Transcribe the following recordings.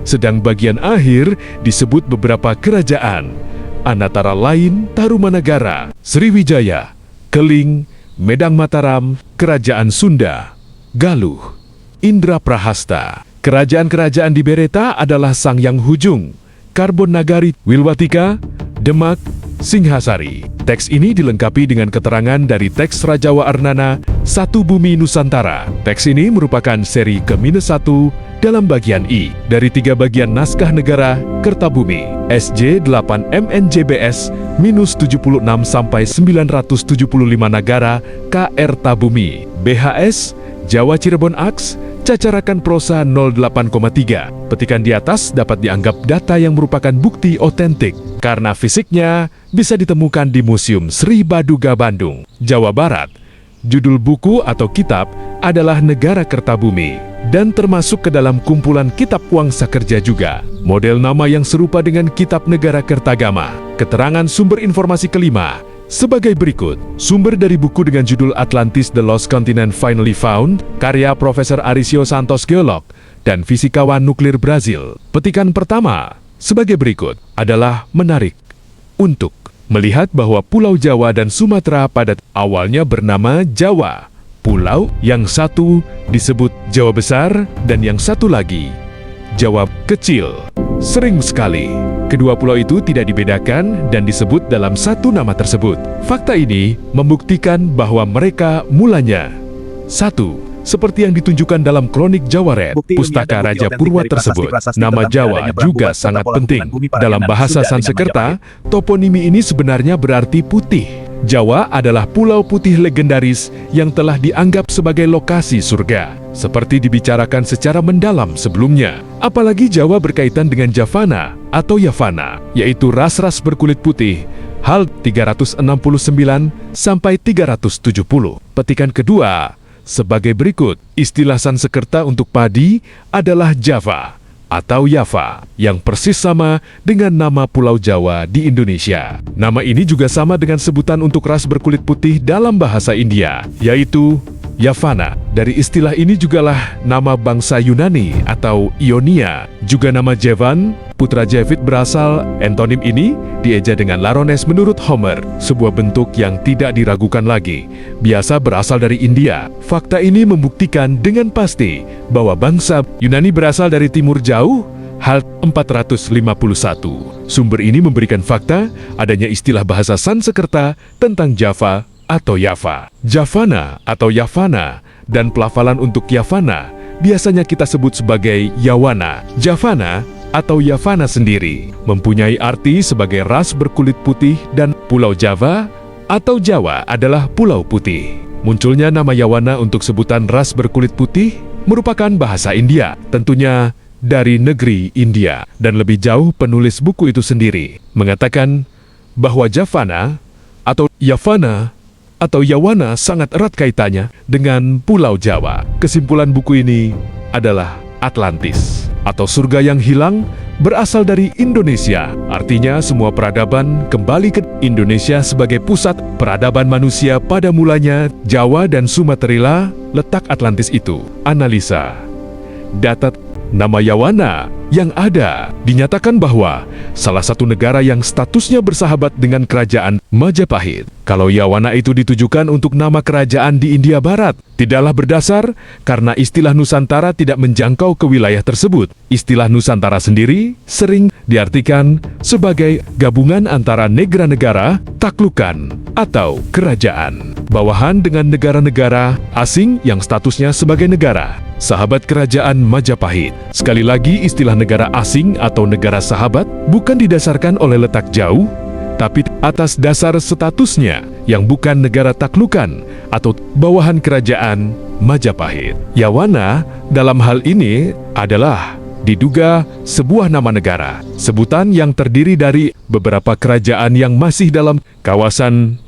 Sedang bagian akhir disebut beberapa kerajaan, antara lain Tarumanagara, Sriwijaya, Keling, Medang Mataram, Kerajaan Sunda, Galuh, Indraprahasta. Kerajaan-kerajaan di Bereta adalah Sangyang Hujung, Karbon Nagari, Wilwatika, Demak, Singhasari. Teks ini dilengkapi dengan keterangan dari teks Rajawa Arnana, Satu Bumi Nusantara. Teks ini merupakan seri ke-1 dalam bagian I dari 3 bagian naskah negara Kertabumi, SJ 8 MNJBS -76 sampai 975 Nagara KR Tabumi, BHS Jawa Cirebon Aks, cacarakan prosa 08,3. Petikan di atas dapat dianggap data yang merupakan bukti otentik karena fisiknya bisa ditemukan di Museum Sri Baduga Bandung, Jawa Barat. Judul buku atau kitab adalah Negara Kertabumi dan termasuk ke dalam kumpulan kitab Wangsa Kerja juga. Model nama yang serupa dengan Kitab Negara Kertagama. Keterangan sumber informasi kelima sebagai berikut. Sumber dari buku dengan judul Atlantis The Lost Continent Finally Found, karya Profesor Arisio Santos, geolog dan fisikawan nuklir Brazil. Petikan pertama sebagai berikut adalah menarik untuk melihat bahwa Pulau Jawa dan Sumatera pada awalnya bernama Jawa. Pulau yang satu disebut Jawa Besar dan yang satu lagi Jawa Kecil. Sering sekali kedua pulau itu tidak dibedakan dan disebut dalam satu nama tersebut. Fakta ini membuktikan bahwa mereka mulanya satu, seperti yang ditunjukkan dalam Kronik Jawaret, Pustaka Raja Purwa tersebut. Nama Jawa juga sangat penting. Dalam bahasa Sanskerta, toponimi ini sebenarnya berarti putih. Jawa adalah pulau putih legendaris yang telah dianggap sebagai lokasi surga, seperti dibicarakan secara mendalam sebelumnya. Apalagi Jawa berkaitan dengan Javana atau Yavana, yaitu ras-ras berkulit putih. Hal 369 sampai 370. Petikan kedua sebagai berikut. Istilah Sanskerta untuk padi adalah Java atau Java, yang persis sama dengan nama Pulau Jawa di Indonesia. Nama ini juga sama dengan sebutan untuk ras berkulit putih dalam bahasa India, yaitu Yavana. Dari istilah ini jugalah nama bangsa Yunani atau Ionia. Juga nama Jevan, putra Jevit berasal. Antonim ini dieja dengan Larones menurut Homer, sebuah bentuk yang tidak diragukan lagi. Biasa berasal dari India. Fakta ini membuktikan dengan pasti bahwa bangsa Yunani berasal dari timur jauh. Hal 451. Sumber ini memberikan fakta adanya istilah bahasa Sanskerta tentang Java atau Java. Javana atau Yavana dan pelafalan untuk Yavana biasanya kita sebut sebagai Yawana. Javana atau Yavana sendiri mempunyai arti sebagai ras berkulit putih dan Pulau Jawa atau Jawa adalah pulau putih. Munculnya nama Yawana untuk sebutan ras berkulit putih merupakan bahasa India, tentunya dari negeri India. Dan lebih jauh penulis buku itu sendiri mengatakan bahwa Javana atau Yavana atau Yawana sangat erat kaitannya dengan Pulau Jawa. Kesimpulan buku ini adalah Atlantis atau surga yang hilang berasal dari Indonesia. Artinya semua peradaban kembali ke Indonesia sebagai pusat peradaban manusia pada mulanya. Jawa dan Sumatera letak Atlantis itu. Analisa data nama Yawana yang ada dinyatakan bahwa salah satu negara yang statusnya bersahabat dengan kerajaan Majapahit. Kalau Yawana itu ditujukan untuk nama kerajaan di India Barat, tidaklah berdasar karena istilah Nusantara tidak menjangkau ke wilayah tersebut. Istilah Nusantara sendiri sering diartikan sebagai gabungan antara negara-negara, taklukan, atau kerajaan bawahan dengan negara-negara asing yang statusnya sebagai negara sahabat kerajaan Majapahit. Sekali lagi, istilah negara asing atau negara sahabat bukan didasarkan oleh letak jauh, tapi atas dasar statusnya yang bukan negara taklukan atau bawahan kerajaan Majapahit. Yawana dalam hal ini adalah diduga sebuah nama negara, sebutan yang terdiri dari beberapa kerajaan yang masih dalam kawasan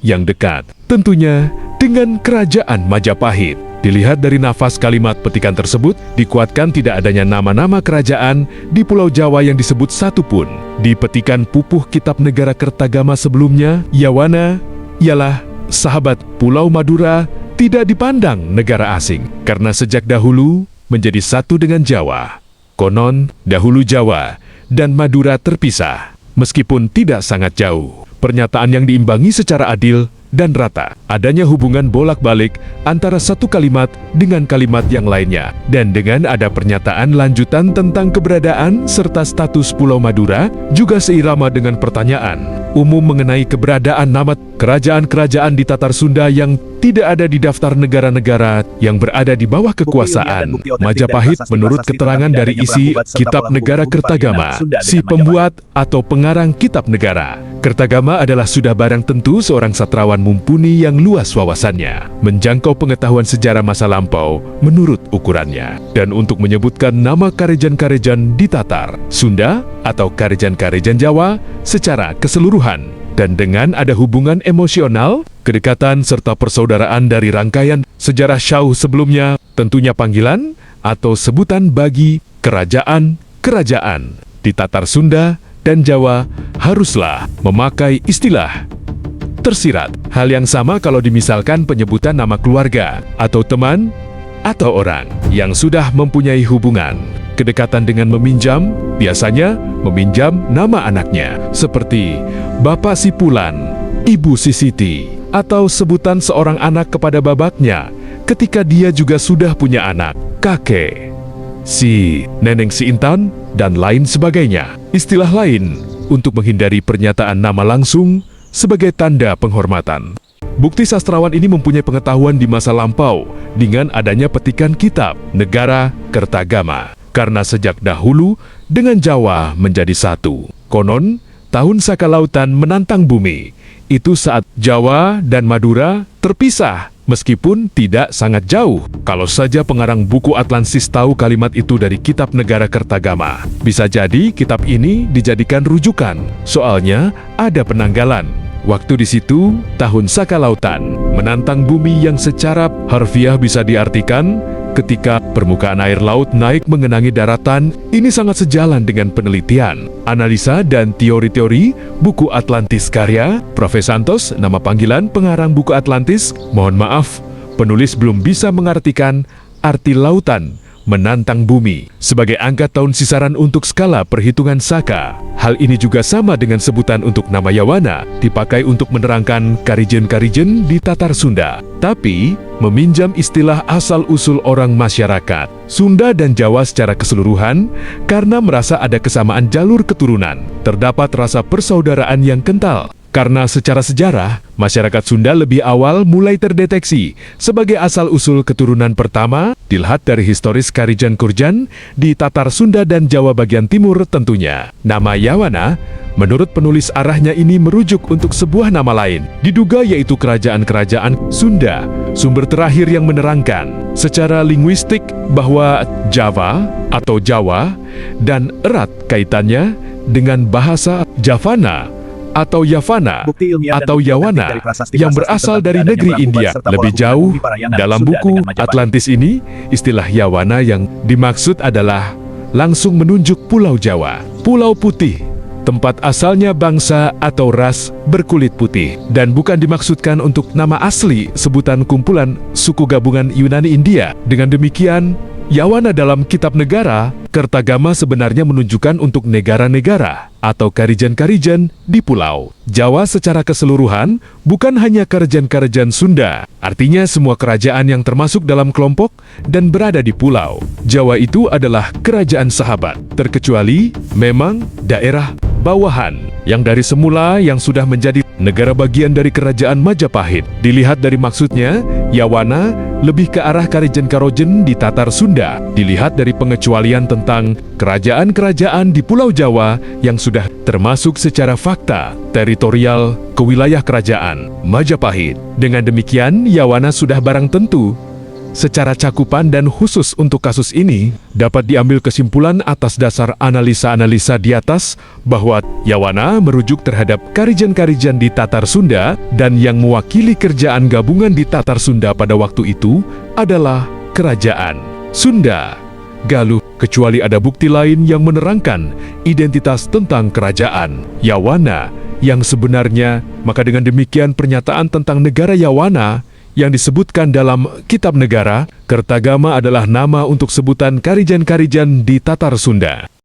yang dekat, tentunya dengan kerajaan Majapahit. Dilihat dari nafas kalimat petikan tersebut, dikuatkan tidak adanya nama-nama kerajaan di Pulau Jawa yang disebut satu pun. Di petikan pupuh Kitab Negara Kertagama sebelumnya, Yawana ialah sahabat Pulau Madura, tidak dipandang negara asing karena sejak dahulu menjadi satu dengan Jawa. Konon, dahulu Jawa dan Madura terpisah, meskipun tidak sangat jauh. Pernyataan yang diimbangi secara adil dan rata. Adanya hubungan bolak-balik antara satu kalimat dengan kalimat yang lainnya. Dan dengan ada pernyataan lanjutan tentang keberadaan serta status Pulau Madura, juga seirama dengan pertanyaan umum mengenai keberadaan nama kerajaan-kerajaan di Tatar Sunda yang tidak ada di daftar negara-negara yang berada di bawah kekuasaan Majapahit. Menurut keterangan dari isi Kitab Negara Kertagama, si pembuat atau pengarang Kitab Negara Kertagama adalah sudah barang tentu seorang sastrawan mumpuni yang luas wawasannya, menjangkau pengetahuan sejarah masa lampau menurut ukurannya, dan untuk menyebutkan nama karejan-karejan di Tatar, Sunda, atau karejan-karejan Jawa secara keseluruhan, dan dengan ada hubungan emosional, kedekatan serta persaudaraan dari rangkaian sejarah Syauh sebelumnya, tentunya panggilan atau sebutan bagi kerajaan-kerajaan di Tatar Sunda dan Jawa haruslah memakai istilah tersirat. Hal yang sama kalau dimisalkan penyebutan nama keluarga atau teman atau orang yang sudah mempunyai hubungan kedekatan dengan meminjam, biasanya meminjam nama anaknya, seperti Bapak si Pulan, Ibu si Siti, atau sebutan seorang anak kepada babaknya ketika dia juga sudah punya anak, kakek, si Neneng si Intan, dan lain sebagainya. Istilah lain untuk menghindari pernyataan nama langsung sebagai tanda penghormatan. Bukti sastrawan ini mempunyai pengetahuan di masa lampau dengan adanya petikan Kitab Negara Kertagama, karena sejak dahulu dengan Jawa menjadi satu. Konon, tahun Saka Lautan menantang bumi, itu saat Jawa dan Madura terpisah, meskipun tidak sangat jauh. Kalau saja pengarang buku Atlantis tahu kalimat itu dari Kitab Negara Kertagama, bisa jadi kitab ini dijadikan rujukan. Soalnya ada penanggalan. Waktu di situ, tahun Saka Lautan menantang bumi yang secara harfiah bisa diartikan ketika permukaan air laut naik mengenangi daratan. Ini sangat sejalan dengan penelitian, analisa, dan teori-teori buku Atlantis karya Prof. Santos, nama panggilan pengarang buku Atlantis. Mohon maaf, penulis belum bisa mengartikan arti lautan menantang bumi sebagai angka tahun sisaran untuk skala perhitungan Saka. Hal ini juga sama dengan sebutan untuk nama Yawana, dipakai untuk menerangkan karijen-karijen di Tatar Sunda, tapi meminjam istilah asal-usul orang masyarakat Sunda dan Jawa secara keseluruhan karena merasa ada kesamaan jalur keturunan. Terdapat rasa persaudaraan yang kental. Karena secara sejarah, masyarakat Sunda lebih awal mulai terdeteksi sebagai asal-usul keturunan pertama, dilihat dari historis Karijan-Kurjan di Tatar Sunda dan Jawa bagian timur tentunya. Nama Yawana, menurut penulis arahnya ini merujuk untuk sebuah nama lain, diduga yaitu kerajaan-kerajaan Sunda. Sumber terakhir yang menerangkan secara linguistik bahwa Java atau Jawa dan erat kaitannya dengan bahasa Javana atau Yavana atau Yawana yang berasal dari negeri India. Lebih jauh, dalam buku Atlantis ini, istilah Yawana yang dimaksud adalah langsung menunjuk Pulau Jawa, Pulau Putih, tempat asalnya bangsa atau ras berkulit putih, dan bukan dimaksudkan untuk nama asli sebutan kumpulan suku gabungan Yunani India. Dengan demikian, Yawana dalam Kitab Negara Kertagama sebenarnya menunjukkan untuk negara-negara atau karijan-karijan di Pulau Jawa secara keseluruhan, bukan hanya karijan-karijan Sunda. Artinya semua kerajaan yang termasuk dalam kelompok dan berada di Pulau Jawa itu adalah kerajaan sahabat, terkecuali memang daerah bawahan yang dari semula yang sudah menjadi negara bagian dari kerajaan Majapahit. Dilihat dari maksudnya, Yawana lebih ke arah karijen-karojen di Tatar Sunda. Dilihat dari pengecualian tentang kerajaan-kerajaan di Pulau Jawa yang sudah termasuk secara fakta teritorial ke wilayah kerajaan Majapahit. Dengan demikian, Yawana sudah barang tentu secara cakupan, dan khusus untuk kasus ini dapat diambil kesimpulan atas dasar analisa-analisa di atas bahwa Yawana merujuk terhadap karijan-karijan di Tatar Sunda, dan yang mewakili kerajaan gabungan di Tatar Sunda pada waktu itu adalah kerajaan Sunda Galuh, kecuali ada bukti lain yang menerangkan identitas tentang kerajaan Yawana yang sebenarnya. Maka dengan demikian pernyataan tentang negara Yawana yang disebutkan dalam Kitab Negara, Kertagama adalah nama untuk sebutan karijan-karijan di Tatar Sunda.